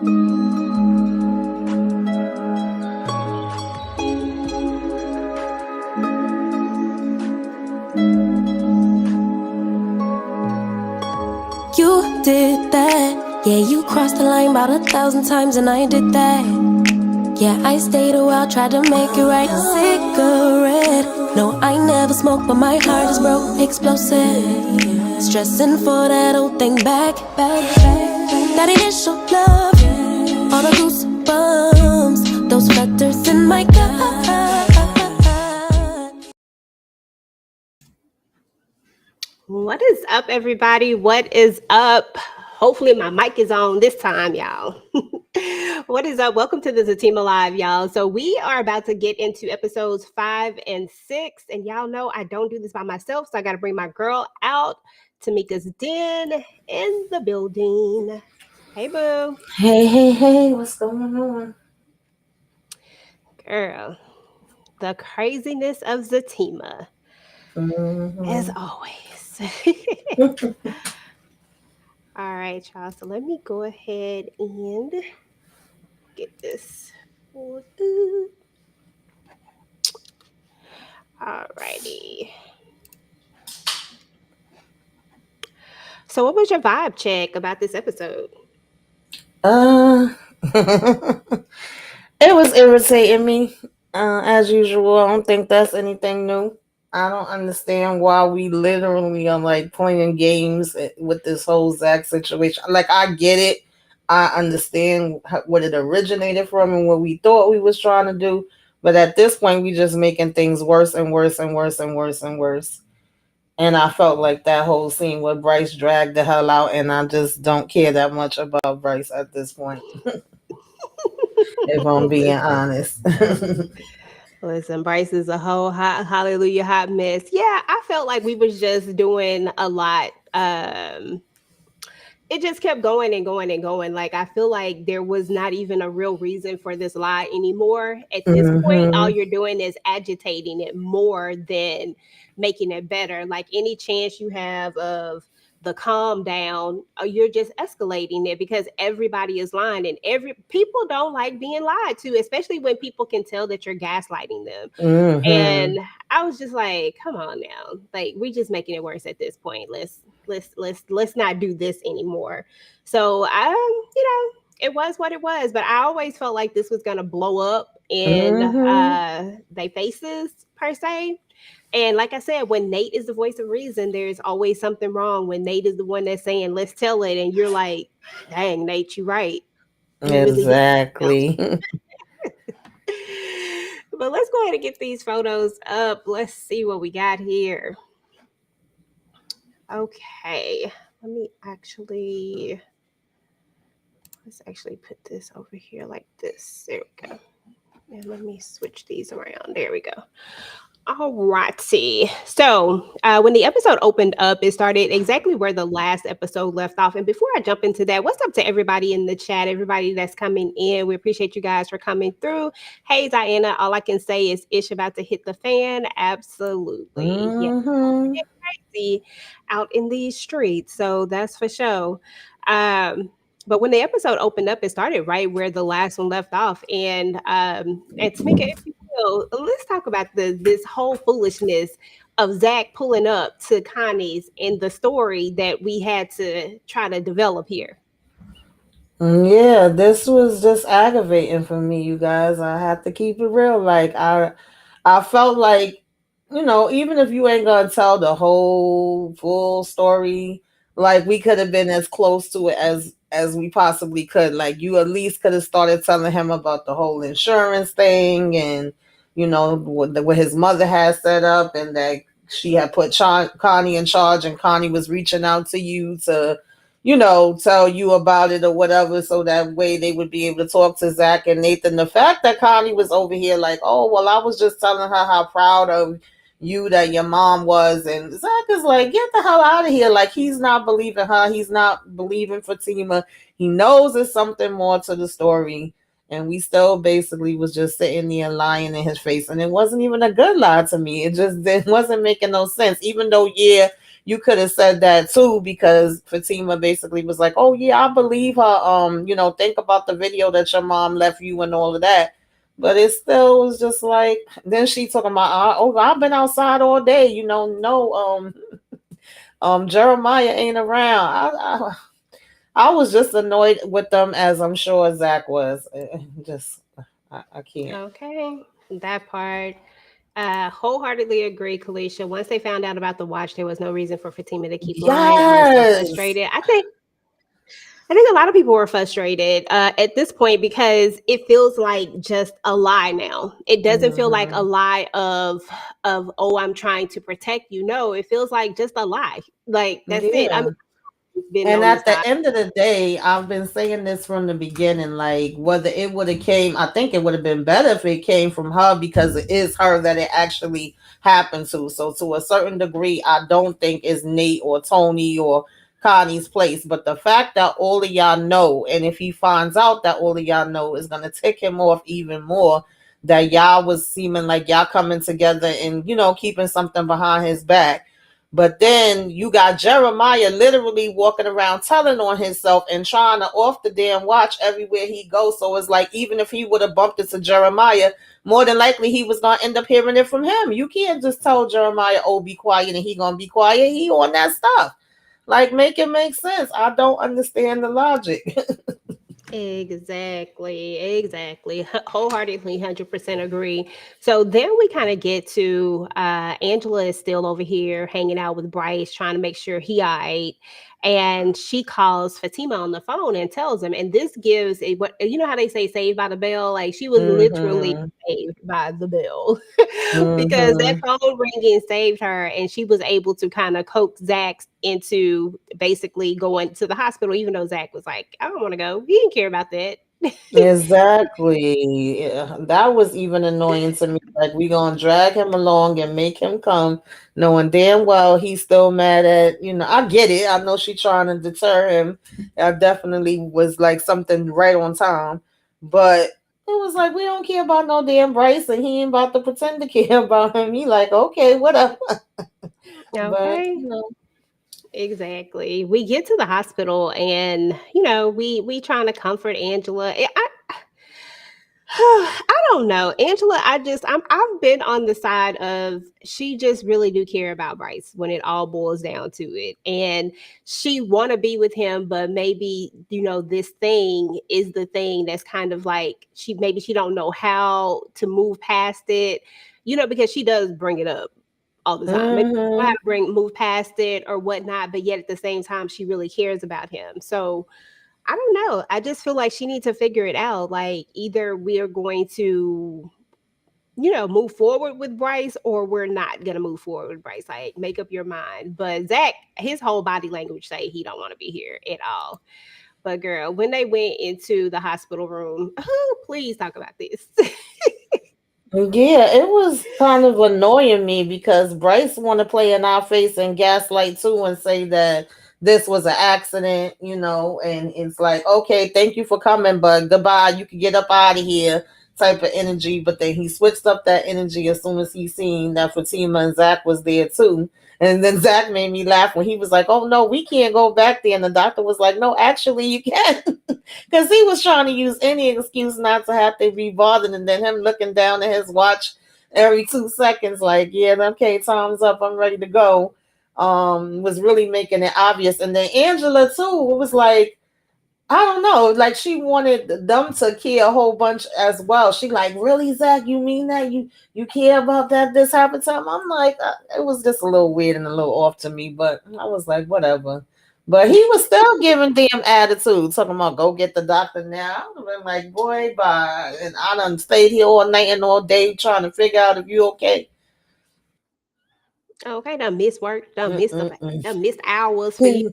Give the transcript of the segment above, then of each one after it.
You did that. Yeah, you crossed the line about 1,000 times and I did that. Yeah, I stayed a while, tried to make it right. A cigarette. No, I never smoked, but my heart is broke, explosive. Stressing for that old thing back. That initial love, all the goosebumps, those flutters in my gut. What is up, everybody? What is up? Hopefully my mic is on this time, y'all. What is up? Welcome to the Zatima Live, y'all. So we are about to get into episodes 5 and 6. And y'all know I don't do this by myself, so I got to bring my girl out. Tamieka's Den in the building. Hey, boo. Hey, what's going on? Girl, the craziness of Zatima, as always. All right, y'all. So let me go ahead and get this pulled up. All righty. So what was your vibe check about this episode? It was irritating me, as usual. I don't think that's anything new. I don't understand why we literally are like playing games with this whole Zach situation. Like, I get it. I understand what it originated from and what we thought we was trying to do. But at this point, we just making things worse and worse and worse and worse and worse. And I felt like that whole scene with Bryce dragged the hell out, and I just don't care that much about Bryce at this point. If I'm being honest. Listen, Bryce is a whole hot hot mess. Yeah, I felt like we was just doing a lot. It just kept going and going and going. Like, I feel like there was not even a real reason for this lie anymore. At this point, all you're doing is agitating it more than making it better. Like, any chance you have of the calm down, you're just escalating it because everybody is lying, and people don't like being lied to, especially when people can tell that you're gaslighting them. And I was just like, come on now, like, we just making it worse at this point. Let's not do this anymore. So it was what it was, but I always felt like this was gonna blow up in their faces per se. And like I said, when Nate is the voice of reason, there's always something wrong. When Nate is the one that's saying, let's tell it, and you're like, dang, Nate, you're right. Exactly. But let's go ahead and get these photos up. Let's see what we got here. Okay, let's actually put this over here like this. There we go. And let me switch these around. There we go. All righty. So when the episode opened up, it started exactly where the last episode left off. And before I jump into that, what's up to everybody in the chat, everybody that's coming in? We appreciate you guys for coming through. Hey, Diana, all I can say is Ish about to hit the fan. Absolutely. Yeah, it's crazy out in these streets. So that's for sure. But when the episode opened up, it started right where the last one left off. And Tamieka, if you will, let's talk about this whole foolishness of Zach pulling up to Connie's and the story that we had to try to develop here. Yeah, this was just aggravating for me, you guys. I have to keep it real. Like, I felt like, even if you ain't gonna tell the whole full story, like, we could have been as close to it as we possibly could. Like, you at least could have started telling him about the whole insurance thing, and what his mother had set up, and that she had put Connie in charge, and Connie was reaching out to you to tell you about it or whatever, so that way they would be able to talk to Zach and Nathan. The fact that Connie was over here like, oh, well, I was just telling her how proud of you that your mom was, and Zach is like, get the hell out of here. Like, he's not believing her. He's not believing Fatima. He knows there's something more to the story. And we still basically was just sitting there lying in his face. And it wasn't even a good lie to me. It wasn't making no sense. Even though, yeah, you could have said that too, because Fatima basically was like, "Oh yeah, I believe her. Think about the video that your mom left you and all of that." But it still was just like, then she talking about, "Oh, I've been outside all day. No, Jeremiah ain't around." I was just annoyed with them, as I'm sure Zach was. Just, I can't. Okay, that part. Wholeheartedly agree, Kalisha. Once they found out about the watch, there was no reason for Fatima to keep lying. I was so Yes. frustrated. I think a lot of people were frustrated at this point because it feels like just a lie now. It doesn't feel like a Hmm. lie of oh, I'm trying to protect you. No, it feels like just a lie. Like that's it. I'm Yeah. been And on the at the side. end of the day, I've been saying this from the beginning, like whether it would have came, I think it would have been better if it came from her, because it is her that it actually happened to. So to a certain degree, I don't think it's Nate or Tony or Connie's place. But the fact that all of y'all know, and if he finds out that all of y'all know, is gonna tick him off even more. That y'all was seeming like y'all coming together and keeping something behind his back. But then you got Jeremiah literally walking around telling on himself and trying to off the damn watch everywhere he goes. So it's like, even if he would have bumped into Jeremiah, more than likely he was gonna end up hearing it from him. You can't just tell Jeremiah, "Oh, be quiet," and he gonna be quiet. He on that stuff. Like, make it make sense. I don't understand the logic. Exactly. Wholeheartedly, 100% agree. So then we kind of get to Angela is still over here hanging out with Bryce, trying to make sure he all right. And she calls Fatima on the phone and tells him, and this gives a what you know how they say saved by the bell? Like she was literally Mm-hmm. saved by the bell because that Mm-hmm. phone ringing saved her, and she was able to kind of coax Zach into basically going to the hospital, even though Zach was like, "I don't want to go." He didn't care about that. Exactly. Yeah, that was even annoying to me. Like, we gonna drag him along and make him come, knowing damn well he's still mad at, I get it. I know she trying to deter him. I definitely was like something right on time. But it was like, we don't care about no damn Bryce, and he ain't about to pretend to care about him. He like, okay, whatever. But Okay. Exactly. We get to the hospital and we trying to comfort Angela. I don't know. Angela, I've been on the side of she just really do care about Bryce when it all boils down to it. And she want to be with him, but maybe, this thing is the thing that's kind of like she don't know how to move past it. Because she does bring it up all the time. Maybe she don't know how mm-hmm. to move past it or whatnot, but yet at the same time she really cares about him. So I don't know. I just feel like she needs to figure it out. Like either we are going to, move forward with Bryce or we're not gonna move forward with Bryce. Like make up your mind. But Zach, his whole body language say he don't want to be here at all. But girl, when they went into the hospital room, oh, please talk about this. Yeah, it was kind of annoying me because Bryce want to play in our face and gaslight too and say that this was an accident, and it's like, okay, thank you for coming, but goodbye, you can get up out of here type of energy. But then he switched up that energy as soon as he seen that Fatima and Zach was there too. And then Zach made me laugh when he was like, "Oh no, we can't go back there." And the doctor was like, "No, actually you can." Because he was trying to use any excuse not to have to be bothered. And then him looking down at his watch every 2 seconds, like, yeah, okay, time's up, I'm ready to go. Was really making it obvious. And then Angela too, it was like, I don't know, like she wanted them to care a whole bunch as well. She like, really, Zach? You mean that you care about that this happened to him? I'm like, it was just a little weird and a little off to me, but I was like, whatever. But he was still giving damn attitude, talking about go get the doctor now. I would have been like, boy, bye. And I done stayed here all night and all day trying to figure out if you okay. Okay, done missed work, Mm-mm-mm. done missed hours for you.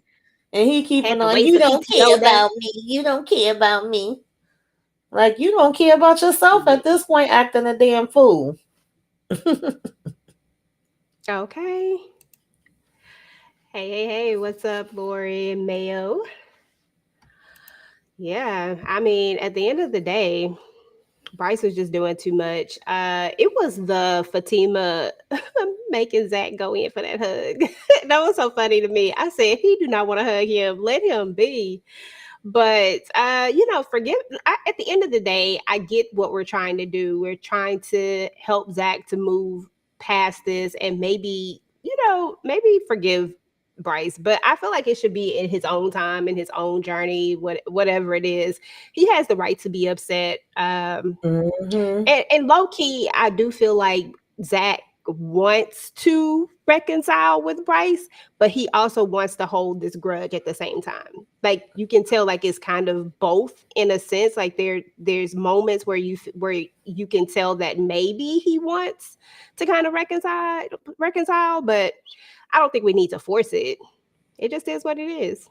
And he Had keeping to on, waste you the don't care PTO day. about me. You don't care about me. Like, you don't care about yourself Yeah. at this point, acting a damn fool. Okay. Hey, what's up, Lori and Mayo? Yeah, I mean, at the end of the day, Bryce was just doing too much. It was the Fatima making Zach go in for that hug. That was so funny to me. I said he do not want to hug him. Let him be. But forgive. At the end of the day, I get what we're trying to do. We're trying to help Zach to move past this and maybe forgive Bryce. But I feel like it should be in his own time, in his own journey, whatever it is. He has the right to be upset. Mm-hmm. And low key, I do feel like Zach wants to reconcile with Bryce, but he also wants to hold this grudge at the same time. Like you can tell, like it's kind of both in a sense. Like there's moments where you can tell that maybe he wants to kind of reconcile, but I don't think we need to force it. It just is what it is.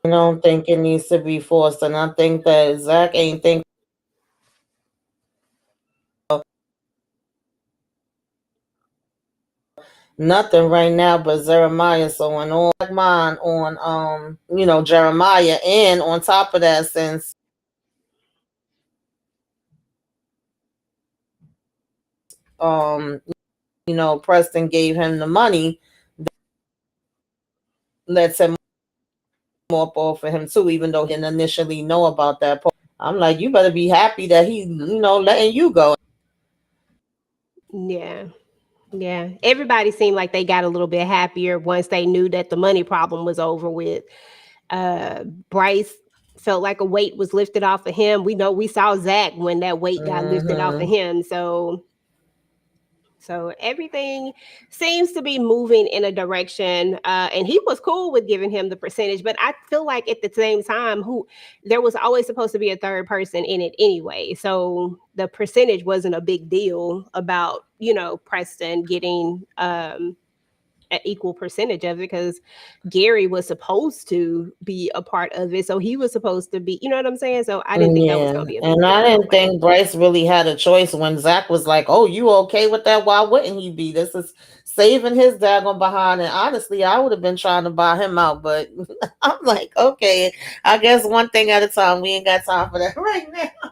I don't think it needs to be forced, and I think that Zach ain't think nothing right now but Jeremiah. So when all mine on Jeremiah, and on top of that, since um Preston gave him the money, lets him up off of him too, even though he didn't initially know about that part. I'm like, you better be happy that he letting you go. Yeah. Yeah, everybody seemed like they got a little bit happier once they knew that the money problem was over with. Bryce felt like a weight was lifted off of him. We saw Zach when that weight got lifted off of Hmm. him. So everything seems to be moving in a direction, and he was cool with giving him the percentage. But I feel like at the same time, who there was always supposed to be a third person in it anyway. So the percentage wasn't a big deal about Preston getting an equal percentage of it because Gary was supposed to be a part of it. So he was supposed to be, you know what I'm saying? So I didn't think that was Yeah, going to be a big and I deal no didn't way. think Bryce really had a choice when Zach was like, "Oh, you okay with that? Why wouldn't he be? This is saving his daggone behind." And honestly, I would have been trying to buy him out, but I'm like, okay, I guess one thing at a time. We ain't got time for that right now.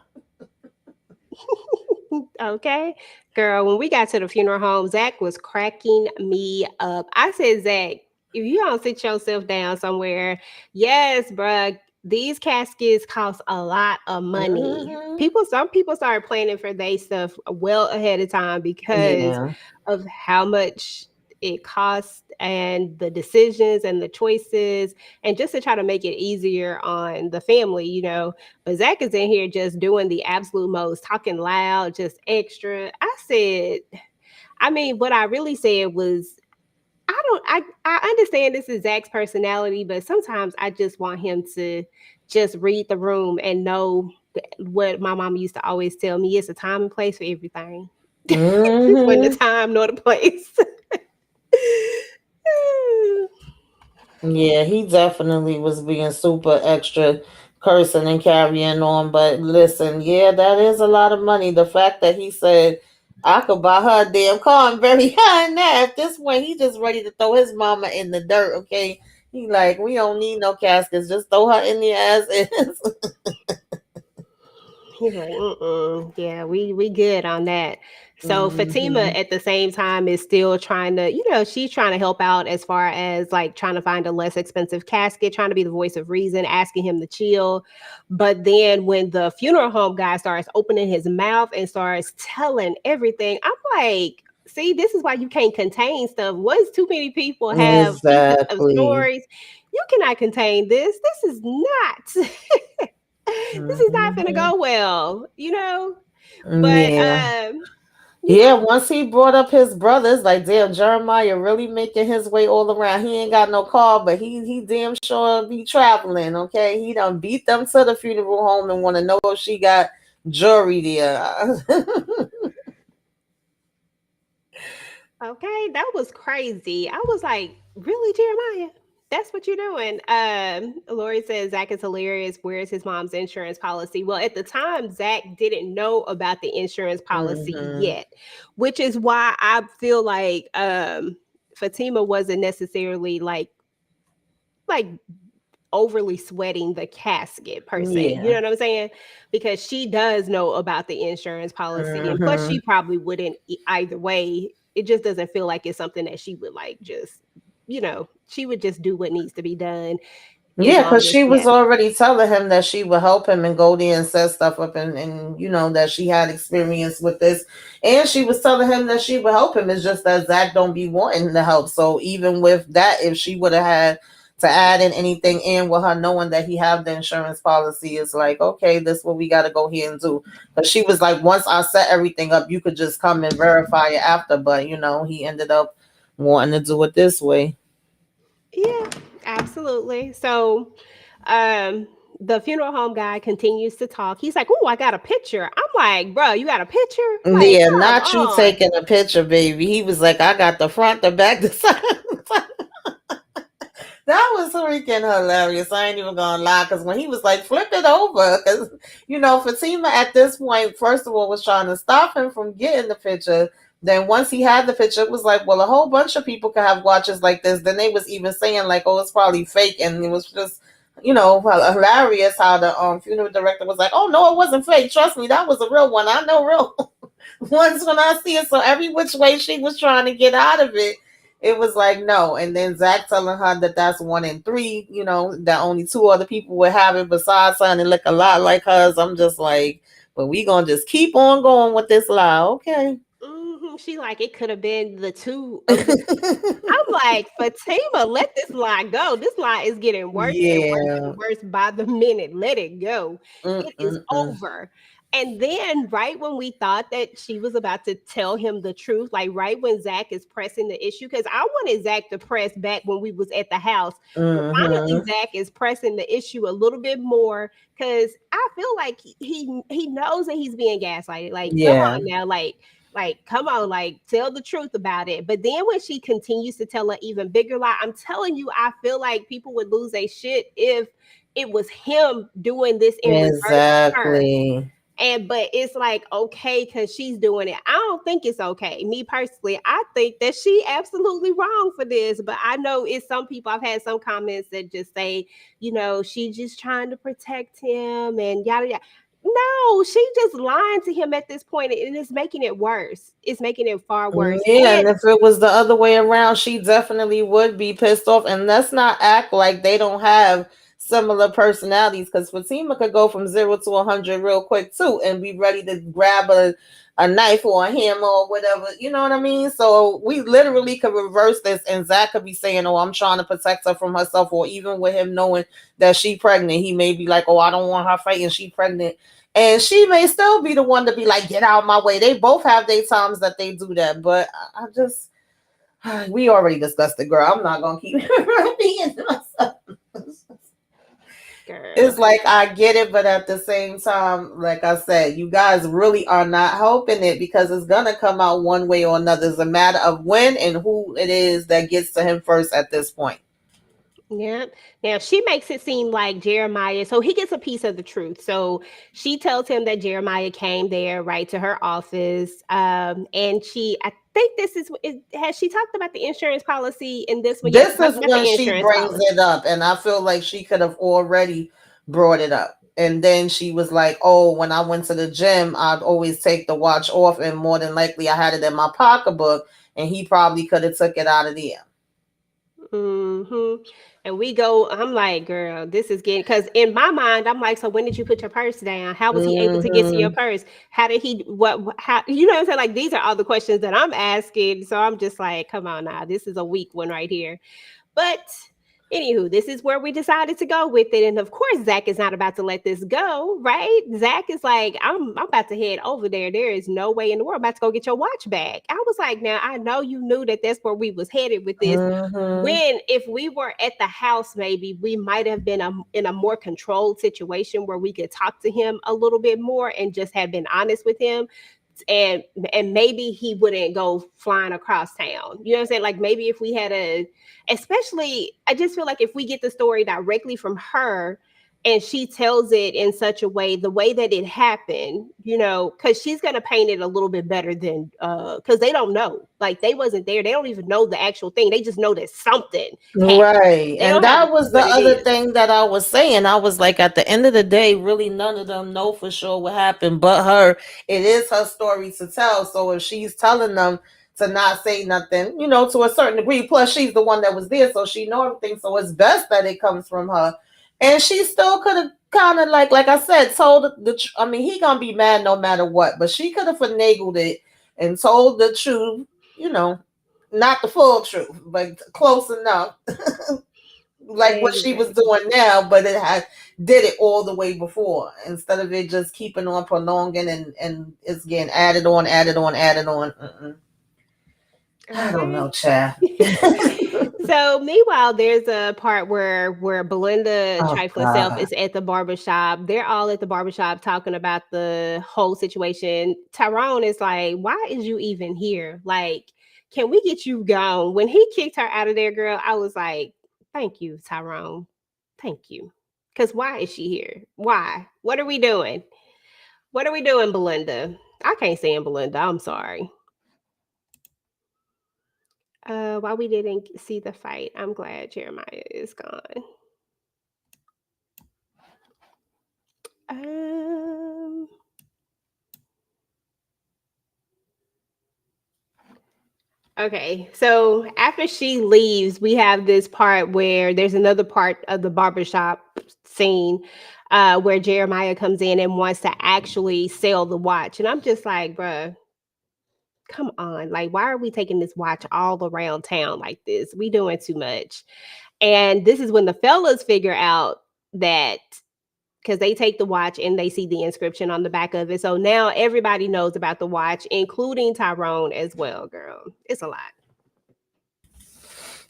Okay. Girl, when we got to the funeral home, Zach was cracking me up. I said, Zach, if you don't sit yourself down somewhere, yes, bruh, these caskets cost a lot of money. Hmm. Some people started planning for their stuff well ahead of time because Yeah. of how much it costs and the decisions and the choices, and just to try to make it easier on the family. But Zach is in here just doing the absolute most, talking loud, just extra. I mean, what I really said was, I understand this is Zach's personality, but sometimes I just want him to just read the room and know what my mom used to always tell me: it's a time and place for everything. This wasn't the Hmm. time nor the place. Yeah, he definitely was being super extra, cursing and carrying on. But listen, yeah, that is a lot of money. The fact that he said I could buy her a damn car, I'm very high in that. At this point, he just ready to throw his mama in the dirt. Okay, he like, we don't need no caskets, just throw her in the ass is. He's like, mm-mm. Yeah, we good on that. So Fatima Hmm. at the same time is still trying to, she's trying to help out as far as like trying to find a less expensive casket, trying to be the voice of reason, asking him to chill. But then when the funeral home guy starts opening his mouth and starts telling everything, I'm like, see, this is why you can't contain stuff. Once too many people have pieces of Exactly. stories, you cannot contain this. This is not. This is not gonna Hmm. go well. But Yeah. you Yeah, know, once he brought up his brothers, like damn, Jeremiah really making his way all around. He ain't got no car, but he damn sure be traveling. Okay, he done beat them to the funeral home and want to know if she got jury there. okay, that was crazy. I was like, really, Jeremiah? That's what you're doing. Lori says Zach is hilarious. Where's his mom's insurance policy? Well, at the time, Zach didn't know about the insurance policy Hmm. yet, which is why I feel like Fatima wasn't necessarily like overly sweating the casket per se. You Yeah. know what I'm saying? Because she does know about the insurance policy, and plus Hmm. she probably wouldn't either way. It just doesn't feel like it's something that she would like just, she would just do what needs to be done as Yeah, long because as she she was has. already telling him that she would help him and go there and set stuff up, and that she had experience with this. And she was telling him that she would help him. It's just that Zach don't be wanting to help. So even with that, if she would have had to add in anything in with her knowing that he have the insurance policy, is like, okay, this is what we got to go here and do. But she was like, once I set everything up, you could just come and verify it after. But he ended up wanting to do it this way. Yeah, absolutely. So, um, the funeral home guy continues to talk. He's like, "Oh, I got a picture." I'm like, "Bro, you got a picture? Like, Yeah, come not you on." taking a picture, baby. He was like, I got the front, the back, the side. That was freaking hilarious. I ain't even gonna lie, because when he was like, flip it over, because Fatima at this point, first of all, was trying to stop him from getting the picture. Then once he had the picture, it was like, well, a whole bunch of people can have watches like this. Then they was even saying like, oh, it's probably fake, and it was just, hilarious how the funeral director was like, oh no, it wasn't fake. Trust me, that was a real one. I know real ones when I see it. So every which way she was trying to get out of it, it was like no. And then Zach telling her that that's 1 in 3, that only 2 other people would have it besides her and it look a lot like hers. I'm just like, but we gonna just keep on going with this lie, okay? She like it could have been the two of the. I'm like, Fatima, let this lie go. This lie is getting worse and worse Yeah. and worse by the minute. Let it go. It is Mm-mm-mm. over. And then, right when we thought that she was about to tell him the truth, like right when Zach is pressing the issue, because I wanted Zach to press back when we was at the house, but finally Mm-hmm. Zach is pressing the issue a little bit more because I feel like he knows that he's being gaslighted. Like, come Yeah. on now, like, come on, like, tell the truth about it. But then when she continues to tell an even bigger lie, I'm telling you, I feel like people would lose their shit if it was him doing this in reverse to her. Exactly. But it's like, okay, because she's doing it. I don't think it's okay. Me personally, I think that she absolutely wrong for this. But I know it's some people, I've had some comments that just say, she's just trying to protect him and yada yada. No, she just lying to him at this point, and it's making it worse. It's making it far worse. Yeah, and And if it was the other way around, she definitely would be pissed off. And let's not act like they don't have similar personalities, because Fatima could go from 0 to 100 real quick too, and be ready to grab a knife or a hammer or whatever. You know what I mean? So we literally could reverse this, and Zach could be saying, "Oh, I'm trying to protect her from herself," or even with him knowing that she pregnant, he may be like, "Oh, I don't want her fighting. She pregnant." And she may still be the one to be like, get out of my way. They both have their times that they do that. But I just, we already discussed it, girl. I'm not going to keep repeating myself. girl, It's like, I get it. But at the same time, like I said, you guys really are not helping it, because it's going to come out one way or another. It's a matter of when and who it is that gets to him first at this point. yeah. Now she makes it seem like Jeremiah, so he gets a piece of the truth. So she tells him that Jeremiah came there right to her office. And I think has she talked about the insurance policy in this one? Yeah, she This talked is about when the she insurance brings policy. it up, and I feel like she could have already brought it up. And then she was like, "Oh, when I went to the gym, I'd always take the watch off, and more than likely, I had it in my pocketbook, and he probably could have took it out of there." Hmm. And we go, I'm like, girl, this is getting, because in my mind, I'm like, so when did you put your purse down? How was he able to get to your Hmm. purse? How did he, how, you know what I'm saying? Like, these are all the questions that I'm asking. So I'm just like, come on now, this is a weak one right here. But anywho, this is where we decided to go with it. And of course, Zach is not about to let this go, right? Zach is like, I'm about to head over there. There is no way in the world I'm about to go get your watch back. I was like, now I know you knew that that's where we was headed with this. Hmm. When if we were at the house, maybe we might have been in a more controlled situation where we could talk to him a little bit more and just have been honest with him, and maybe he wouldn't go flying across town. You know what I'm saying? Like maybe if we had especially, I just feel like if we get the story directly from her, and she tells it in such a way, the way that it happened, you know, because she's going to paint it a little bit better than because they don't know, like they wasn't there, they don't even know the actual thing, they just know that something happened, Right. they And don't have a that clue was the what it other is. thing that I was saying. I was like, at the end of the day, really none of them know for sure what happened but her. It is her story to tell. So if she's telling them to not say nothing, to a certain degree, plus she's the one that was there, so she know everything. So it's best that it comes from her. And she still could have kind of like I said, told I mean, he gonna be mad no matter what, but she could have finagled it and told the truth, you know, not the full truth, but close enough, like what she was Exactly. doing now, but it had did it all the way before instead of it just keeping on prolonging and it's getting added on, added on, added on. I don't Okay. know, Chad. So meanwhile, there's a part where Belinda Oh Trifling Self God. is at the barbershop. They're all at the barbershop talking about the whole situation. Tyrone is like, why is you even here? Like, can we get you gone? When he kicked her out of there, girl, I was like, thank you, Tyrone. Thank you. Because why is she here? Why? What are we doing? What are we doing, Belinda? I can't stand Belinda. I'm sorry. Why we didn't see the fight. I'm glad Jeremiah is gone. Um, okay, so after she leaves, we have this part where there's another part of the barbershop scene where Jeremiah comes in and wants to actually sell the watch. And I'm just like, bruh, come on. Like, why are we taking this watch all around town like this? We doing too much. And this is when the fellas figure out that because they take the watch and they see the inscription on the back of it. So now everybody knows about the watch, including Tyrone as well, girl. It's a lot.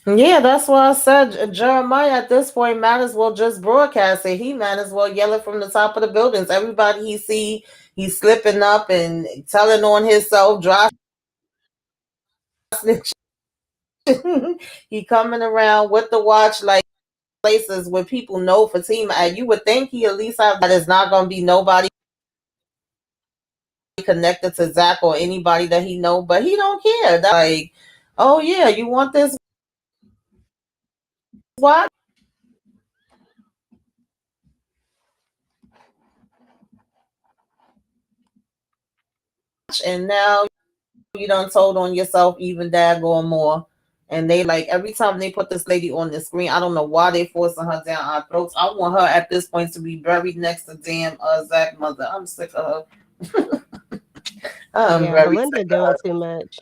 Yeah, that's why I said Jeremiah at this point might as well just broadcast it. He might as well yell it from the top of the buildings. Everybody he see, he's slipping up and telling on himself, dry snitch. He coming around with the watch like places where people know Fatima. And you would think he at least have that is not going to be nobody connected to Zach or anybody that he know, but he don't care. That's like, oh yeah, you want this watch? And now you done told on yourself even daggone more. And they like every time they put this lady on the screen, I don't know why they forcing her down our throats. I want her at this point to be buried next to damn Zach mother. I'm sick of her. I'm Yeah, very sick Belinda of doing her. too much.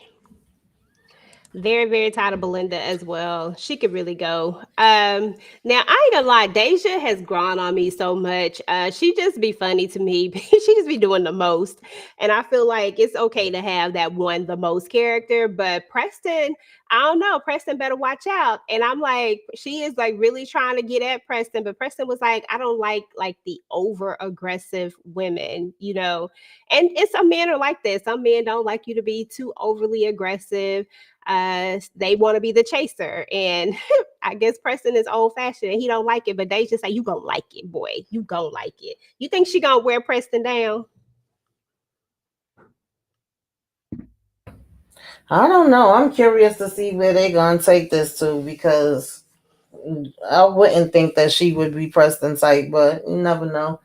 Very, very tired of Belinda as well. She could really go. Now I ain't gonna lie, Deja has grown on me so much. She just be funny to me. She just be doing the most. And I feel like it's okay to have that one the most character, but Preston, I don't know. Preston better watch out. And I'm like, she is like really trying to get at Preston, but Preston was like, I don't like the over aggressive women, you know. And it's some men are like this. Some men don't like you to be too overly aggressive. They want to be the chaser, and I guess Preston is old fashioned and he don't like it, but they just say you gonna like it, boy, you gonna like it. You think she gonna wear Preston down? I don't know. I'm curious to see where they gonna take this to because I wouldn't think that she would be Preston type, but you never know.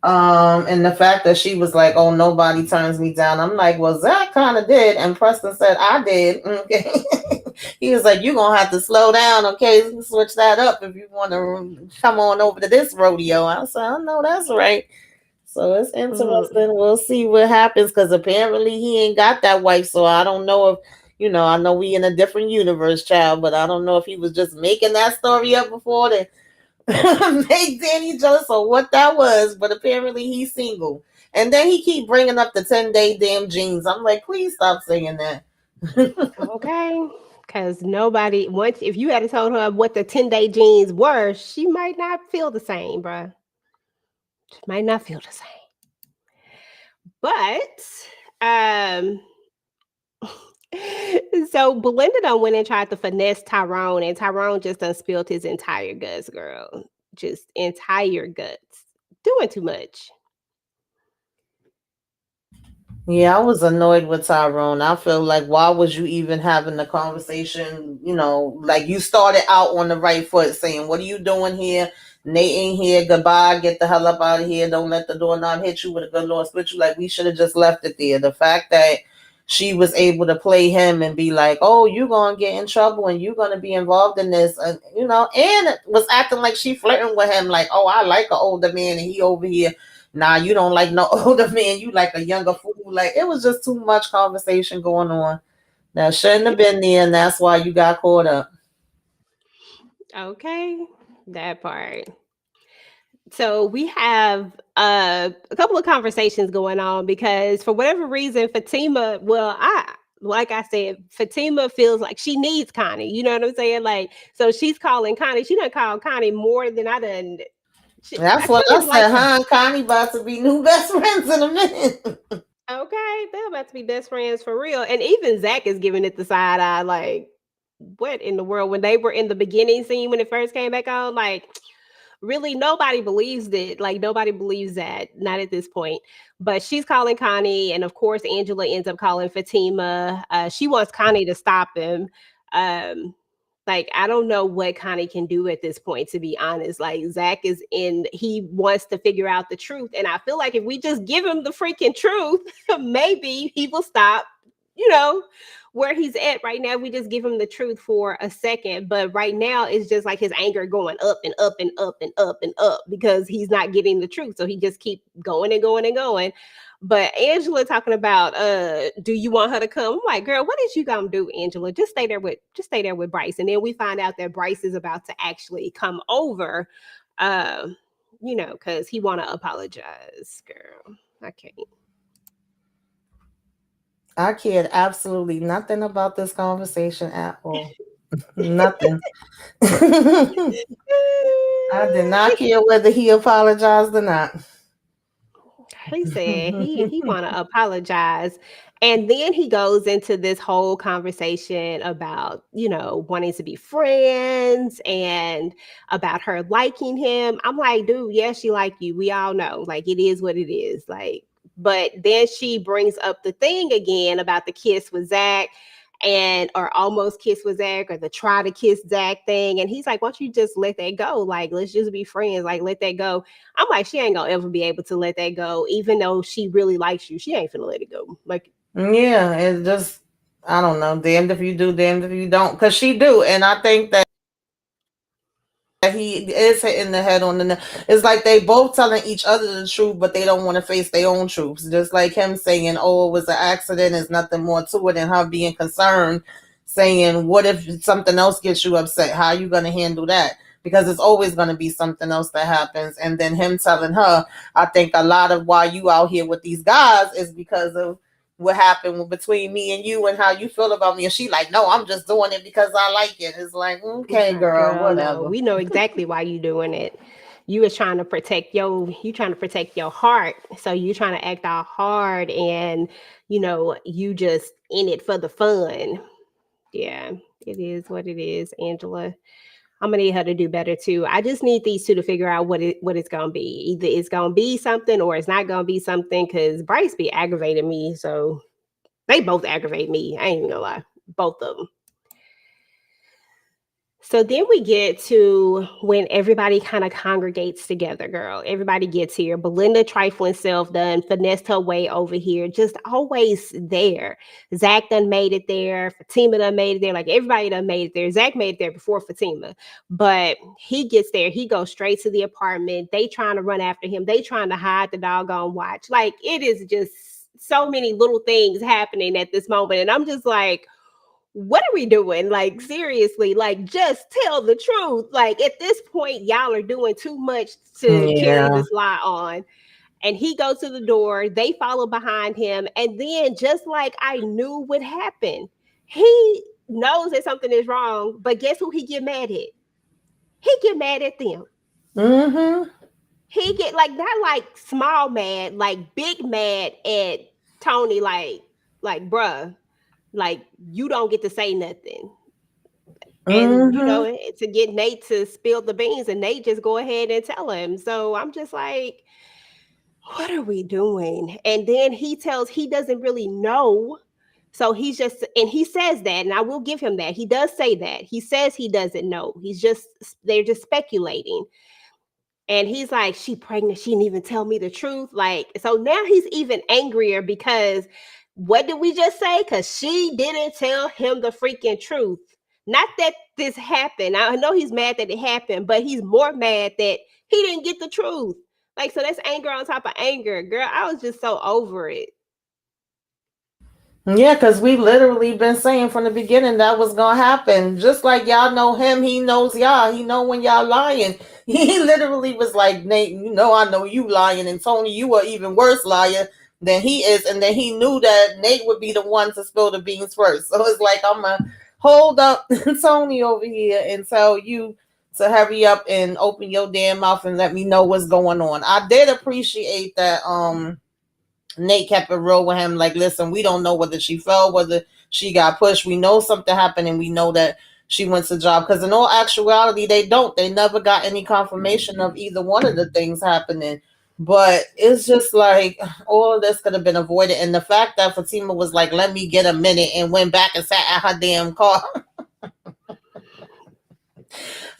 And the fact that she was like, "Oh, nobody turns me down," I'm like, "Well, Zach kind of did," and Preston said, "I did." Okay, he was like, "You gonna have to slow down, okay? Switch that up if you want to come on over to this rodeo." I said, "I know that's right." So it's Mm. interesting. We'll see what happens because apparently he ain't got that wife. So I don't know if I know we in a different universe, child, but I don't know if he was just making that story up before to make Danny jealous or what that was. But apparently he's single, and then he keep bringing up the 10-day damn jeans. I'm like, please stop saying that. Okay, because nobody once if you had told her what the 10-day jeans were, she might not feel the same, bruh. She might not feel the same. But um so Belinda done went and tried to finesse Tyrone, and Tyrone just done spilled his entire guts, girl. just entire guts. Doing too much. Yeah, I was annoyed with Tyrone. I feel like why was you even having the conversation? Like you started out on the right foot saying, "What are you doing here? Nate ain't here. Goodbye. Get the hell up out of here. Don't let the doorknob hit you with a good Lord split you." Like we should have just left it there. The fact that she was able to play him and be like, "Oh, you gonna get in trouble and you gonna be involved in this," and was acting like she flirting with him, like, "Oh, I like an older man and he over here." Nah, you don't like no older man. You like a younger fool. Like it was just too much conversation going on. That shouldn't have been there, and that's why you got caught up. Okay, that part. So we have a couple of conversations going on because for whatever reason, Fatima, well, like I said, Fatima feels like she needs Connie. You know what I'm saying? Like, so she's calling Connie. She done called Connie more than I done. That's I what think I it's like said. Huh? Connie about to be new best friends in a minute. okay, they're about to be best friends for real. And even Zach is giving it the side eye, like, what in the world? When they were in the beginning scene when it first came back on, like, really nobody believes it. Like, nobody believes that, not at this point. But she's calling Connie, and of course, Angela ends up calling Fatima. She wants Connie to stop him. Um, like, I don't know what Connie can do at this point, to be honest. Like, Zach is in, he wants to figure out the truth. And I feel like if we just give him the freaking truth, maybe he will stop, you know, where he's at right now. We just give him the truth for a second. But right now, it's just like his anger going up and up and up and up and up because he's not getting the truth. So he just keep going and going and going. But Angela talking about, do you want her to come? I'm like, girl, what is you gonna do, Angela? Just stay there with Bryce. And then we find out that Bryce is about to actually come over, uh, because he wanna apologize, girl. I can't. I cared absolutely nothing about this conversation at all. Nothing. I did not care whether he apologized or not. He said he want to apologize, and then he goes into this whole conversation about wanting to be friends and about her liking him. I'm like, dude, yeah, she like you. We all know, like it is what it is. Like, but then she brings up the thing again about the kiss with Zach. And or almost kiss with Zach or the try to kiss Zach thing. And he's like, why don't you just let that go? Like, let's just be friends. Like, let that go. I'm like, she ain't gonna ever be able to let that go, even though she really likes you. She ain't finna let it go. Like, Yeah, it's just I don't know. Damned if you do, damned if you don't. Cause she do, and I think that he is hitting the head on the neck. It's like they both telling each other the truth, but they don't want to face their own truths. Just like him saying, "Oh, it was an accident. There's nothing more to it," and her being concerned, saying, "What if something else gets you upset? How are you going to handle that?" Because it's always going to be something else that happens. And then him telling her, "I think a lot of why you out here with these guys is because of." What happened between me and you and how you feel about me, and she like, no, I'm just doing it because I like it. It's like, okay, nah, girl, girl, no, whatever. we know exactly why you doing it. You trying to protect your heart. So you trying to act all hard and you just in it for the fun. Yeah, it is what it is, Angela. I'm gonna need her to do better too. I just need these two to figure out what it's gonna be. Either it's gonna be something or it's not gonna be something. Cause Bryce be aggravating me, so they both aggravate me. I ain't even gonna lie, both of them. So then we get to when everybody kind of congregates together, girl. Everybody gets here. Belinda trifling self done, finessed her way over here, just always there. Zach done made it there. Fatima done made it there. Like everybody done made it there. Zach made it there before Fatima. But he gets there. He goes straight to the apartment. They trying to run after him. They trying to hide the doggone watch. Like it is just so many little things happening at this moment. And I'm just like, what are we doing? Like, seriously, like, just tell the truth. Like, at this point, y'all are doing too much to carry Yeah. this lie on. And he goes to the door, they follow behind him. And then, just like I knew would happen, he knows that something is wrong, but guess who he get mad at? He get mad at them. Mm-hmm. He get like not like small mad, like big mad at Tony, like bruh, like you don't get to say nothing. and Mm-hmm. to get Nate to spill the beans, and Nate just go ahead and tell him. So I'm just like, what are we doing? And then he doesn't really know. So he's just, and he says that, and I will give him that. He does say that. He says he doesn't know. They're just speculating. And he's like, she pregnant. She didn't even tell me the truth. Like, so now he's even angrier because what did we just say? Because she didn't tell him the freaking truth. Not that this happened. I know he's mad that it happened, but he's more mad that he didn't get the truth. Like, so that's anger on top of anger. Girl, I was just so over it. Yeah, because we literally been saying from the beginning that was gonna happen. Just like y'all know him, he knows y'all. He know when y'all lying. He literally was like, Nate, I know you lying, and Tony, you are even worse liar than he is. And then he knew that Nate would be the one to spill the beans first. So it's like, I'm gonna hold up Tony over here and tell you to hurry up and open your damn mouth and let me know what's going on. I did appreciate that. Nate kept it real with him. Like, listen, we don't know whether she fell, whether she got pushed. We know something happened, and we know that she went to job. Because in all actuality, they don't. They never got any confirmation of either one of the things happening. But it's just like all of this could have been avoided. And the fact that Fatima was like, let me get a minute, and went back and sat at her damn car.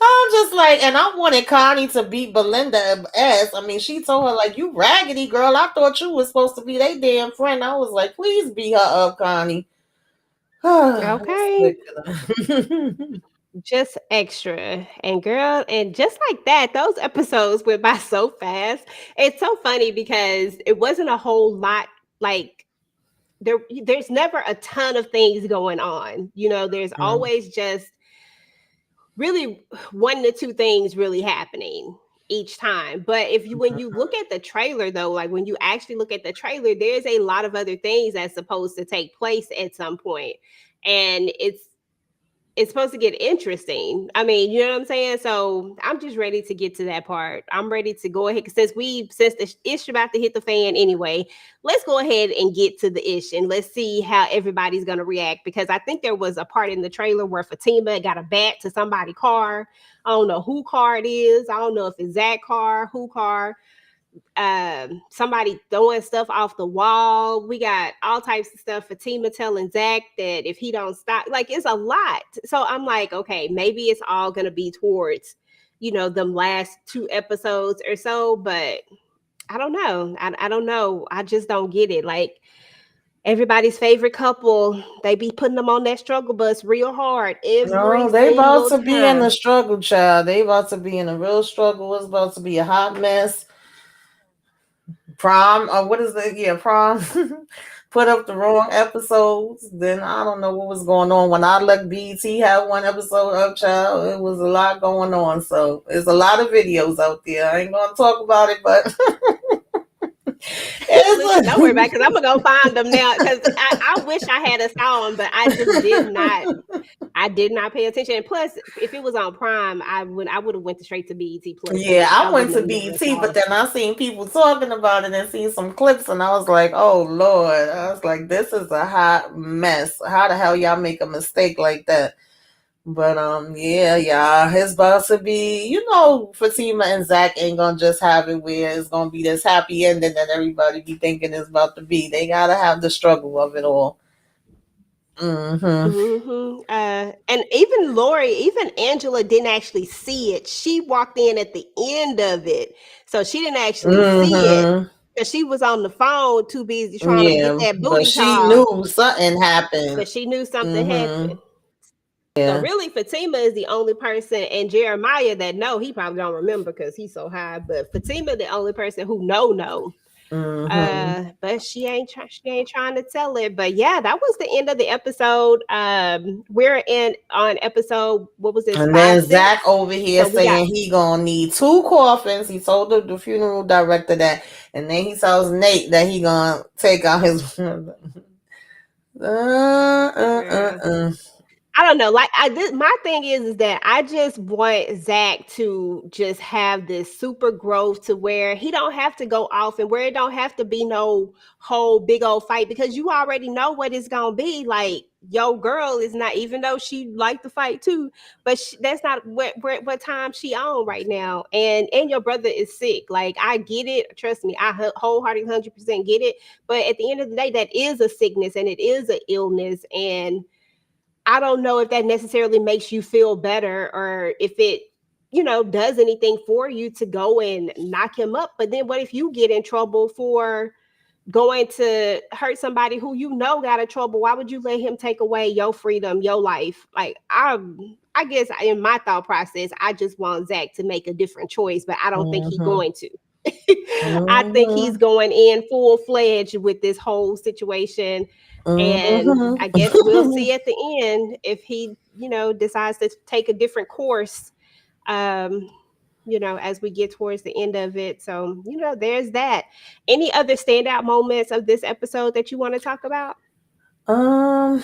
I'm just like, and I wanted Connie to beat Belinda ass. I mean, she told her, like, you raggedy girl. I thought you was supposed to be their damn friend. I was like, please beat her up, Connie. It's Okay. ridiculous. Just extra. And girl, and just like that, those episodes went by so fast. It's so funny because it wasn't a whole lot, like there's never a ton of things going on. There's Mm, always just really one to two things really happening each time. But when you look at the trailer though, like when you actually look at the trailer, there's a lot of other things that's supposed to take place at some point. And it's supposed to get interesting. I mean, you know what I'm saying? So I'm just ready to get to that part. I'm ready to go ahead since the ish about to hit the fan anyway. Let's go ahead and get to the ish and let's see how everybody's gonna react, because I think there was a part in the trailer where Fatima got a bat to somebody's car. I don't know who car it is. I don't know if it's Zach car, who car, somebody throwing stuff off the wall. We got all types of stuff. Fatima telling Zach that if he don't stop, like it's a lot. So I'm like, okay, maybe it's all gonna be towards, them last two episodes or so. But I don't know. I don't know. I just don't get it. Like everybody's favorite couple, they be putting them on that struggle bus real hard every no, they about single to be in the time. struggle, child. They about to be in a real struggle. It's about to be a hot mess. Prom, or what is it? Yeah, prom. Put up the wrong episodes. Then I don't know what was going on. When I looked, BT had one episode up, child. It was a lot going on. So there's a lot of videos out there. I ain't gonna talk about it, but Listen, don't worry about it, it's because I'm gonna go find them now. Because I wish I had a saw them, but I just did not. I did not pay attention. And plus, if it was on Prime, I would have went straight to BET Plus. yeah, I I went wouldn't to have never BT, saw but them. then I seen people talking about it and seen some clips, and I was like, oh Lord. I was like, this is a hot mess. How the hell y'all make a mistake like that? But yeah, y'all, it's about to be, Fatima and Zach ain't gonna just have it where it's gonna be this happy ending that everybody be thinking it's about to be. They gotta have the struggle of it all. Mm-hmm. And even Lori, even Angela didn't actually see it. She walked in at the end of it, so she didn't actually see it Mm-hmm. because she was on the phone, too busy trying to get Yeah, that but booty she call. knew something happened. But she knew something Mm-hmm. happened. So Yeah. really, Fatima is the only person, and Jeremiah that know, he probably don't remember because he's so high. But Fatima, the only person who know. Mm-hmm. But she ain't trying to tell it. But yeah, that was the end of the episode. We're in on episode, what was this, And five, then Zach six? over here So we got saying he gonna need two coffins. He told the funeral director that, and then he tells Nate that he gonna take out his. Uh, uh, uh, girl. uh. I don't know. Like my thing is that I just want Zach to just have this super growth to where he don't have to go off and where it don't have to be no whole big old fight because you already know what it's gonna be. Like your girl is not, even though she like to fight too, but that's not what time she on right now. And your brother is sick. Like I get it. Trust me, I wholeheartedly 100% get it. But at the end of the day, that is a sickness and it is an illness and I don't know if that necessarily makes you feel better or if it, does anything for you to go and knock him up. But then what if you get in trouble for going to hurt somebody who got in trouble? Why would you let him take away your freedom, your life? Like I guess in my thought process, I just want Zach to make a different choice, but I don't think he's Mm-hmm. going to. I think he's Mm-hmm. going in full fledged with this whole situation. And I guess we'll Mm-hmm. see at the end if he, decides to take a different course, um, as we get towards the end of it. So, there's that. Any other standout moments of this episode that you want to talk about? um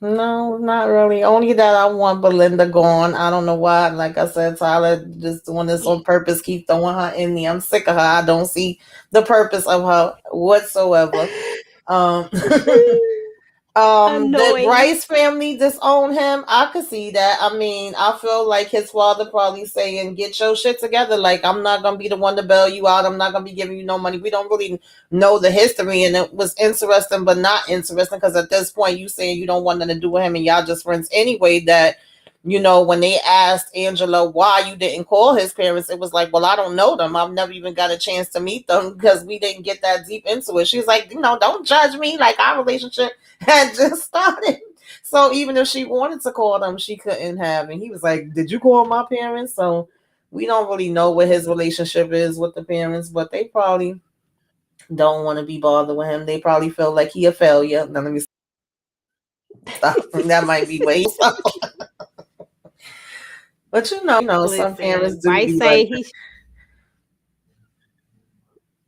No, not really. Only that I want Belinda gone. I don't know why. Like I said, Tyler just doing this on purpose, keep throwing her in me. I'm sick of her. I don't see the purpose of her whatsoever. Um That Annoying. Bryce family disown him, I could see that. I mean, I feel like his father probably saying, "Get your shit together. Like, I'm not gonna be the one to bail you out. I'm not gonna be giving you no money." We don't really know the history, and it was interesting, but not interesting because at this point, you saying you don't want nothing to do with him, and y'all just friends anyway. That when they asked Angela why you didn't call his parents, it was like, well, I don't know them. I've never even got a chance to meet them because we didn't get that deep into it. She's like, don't judge me. Like, our relationship had just started. So even if she wanted to call them, she couldn't have. And he was like, "Did you call my parents?" So we don't really know what his relationship is with the parents, but they probably don't want to be bothered with him. They probably feel like he a failure. Now let me stop. That might be way so. But some parents Listen, do Bryce be like, say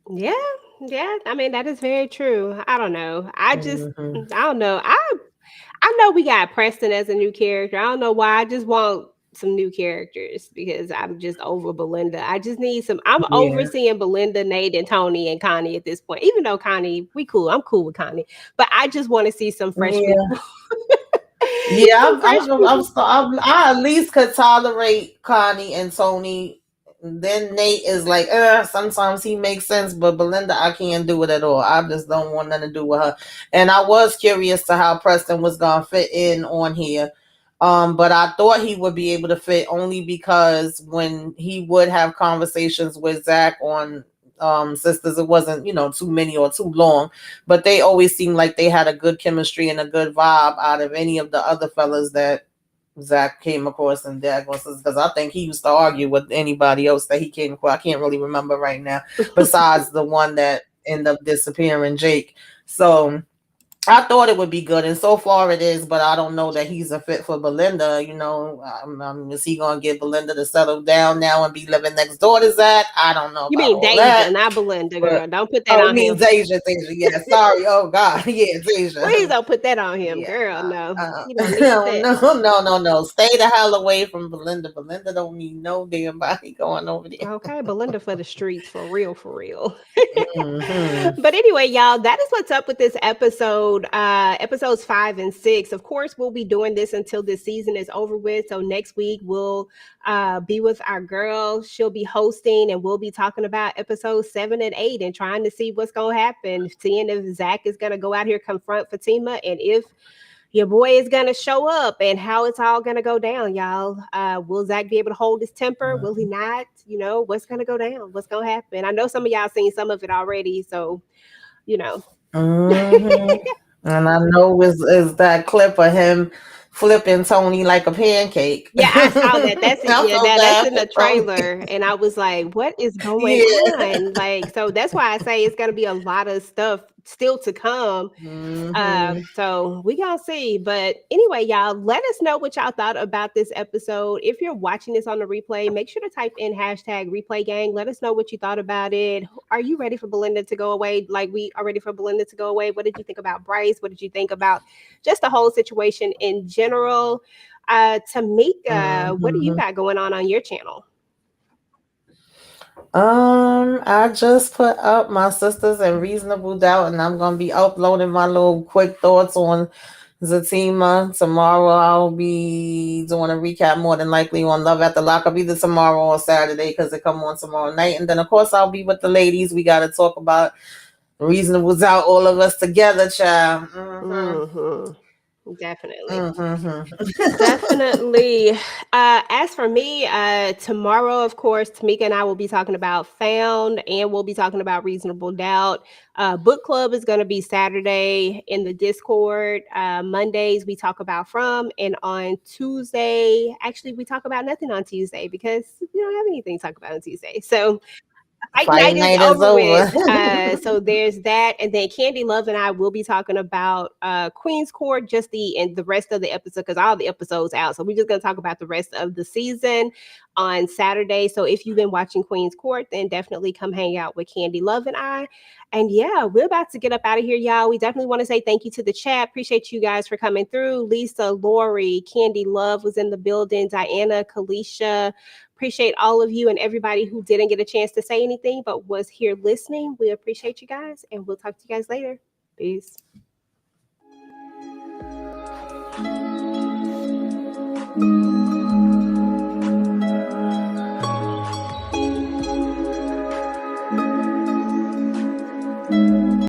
yeah, yeah. I mean, that is very true. I don't know. mm-hmm. I don't know. I know we got Preston as a new character. I don't know why. I just want some new characters because I'm just over Belinda. I just need some. I'm Yeah, overseeing Belinda, Nate, and Tony and Connie at this point. Even though Connie, we cool. I'm cool with Connie, but I just want to see some fresh yeah. people. Yeah, Some fresh people. I at least could tolerate Connie and Tony. Then Nate is like, sometimes he makes sense, but Belinda, I can't do it at all. I just don't want nothing to do with her. And I was curious to how Preston was gonna fit in on here. But I thought he would be able to fit only because when he would have conversations with Zach on Sisters, it wasn't, too many or too long, but they always seemed like they had a good chemistry and a good vibe out of any of the other fellas that Zach came across in Dagon Sisters, because I think he used to argue with anybody else that he came across. I can't really remember right now, besides the one that ended up disappearing, Jake. So I thought it would be good, and so far it is, but I don't know that he's a fit for Belinda. Is he going to get Belinda to settle down now and be living next door to Zach? I don't know You about mean all that. Deja, not Belinda, But girl. Don't put that oh, I on mean him. Deja, yeah. Sorry. Oh God, yeah, Please Deja. don't put that on him, Yeah, girl. No, you don't need no, that. no. Stay the hell away from Belinda. Belinda don't need no damn body going over there. Okay, Belinda for the streets, for real, for real. Hmm. But anyway, y'all, that is what's up with this episode. Episodes 5 and 6. Of course, we'll be doing this until this season is over with. So next week we'll be with our girl. She'll be hosting, and we'll be talking about episodes 7 and 8 and trying to see what's gonna happen. Seeing if Zach is gonna go out here confront Fatima, and if your boy is gonna show up and how it's all gonna go down, y'all. Will Zach be able to hold his temper? Will he not? What's gonna go down? What's gonna happen? I know some of y'all seen some of it already, so you know. Hmm. And I know is that clip of him flipping Tony like a pancake. Yeah, I saw that. That's it. I'm Yeah, so that's bad in for the Tony. trailer, and I was like, "What is going Yeah. on?" Like, so that's why I say it's gonna be a lot of stuff still to come. Mm-hmm. So we gonna see. But anyway, y'all, let us know what y'all thought about this episode. If you're watching this on the replay, make sure to type in hashtag replay gang. Let us know what you thought about it. Are you ready for Belinda to go away? Like we are ready for Belinda to go away. What did you think about Bryce? What did you think about just the whole situation in general? Tamieka, what do you Mm-hmm. got going on your channel? I just put up my sisters in reasonable doubt, and I'm gonna be uploading my little quick thoughts on Zatima. Tomorrow I'll be doing a recap more than likely on Love at the Lockup either tomorrow or Saturday because it come on tomorrow night. And then of course I'll be with the ladies. We gotta talk about reasonable doubt, all of us together, child. Definitely. Mm-hmm. Definitely. As for me, tomorrow, of course, Tamieka and I will be talking about Found and we'll be talking about Reasonable Doubt. Book club is going to be Saturday in the Discord. Mondays, we talk about From. And on Tuesday, actually, we talk about nothing on Tuesday because we don't have anything to talk about on Tuesday. So Fight Fight night is night is over with. over. So there's that, and then Candy Love and I will be talking about Queen's Court, just the rest of the episode because all the episodes out. So we're just gonna talk about the rest of the season on Saturday. So if you've been watching Queen's Court, then definitely come hang out with Candy Love and I. And yeah, we're about to get up out of here, y'all. We definitely want to say thank you to the chat. Appreciate you guys for coming through. Lisa, Lori, Candy Love was in the building. Diana, Kalisha. Appreciate all of you and everybody who didn't get a chance to say anything but was here listening. We appreciate you guys, and we'll talk to you guys later. Peace.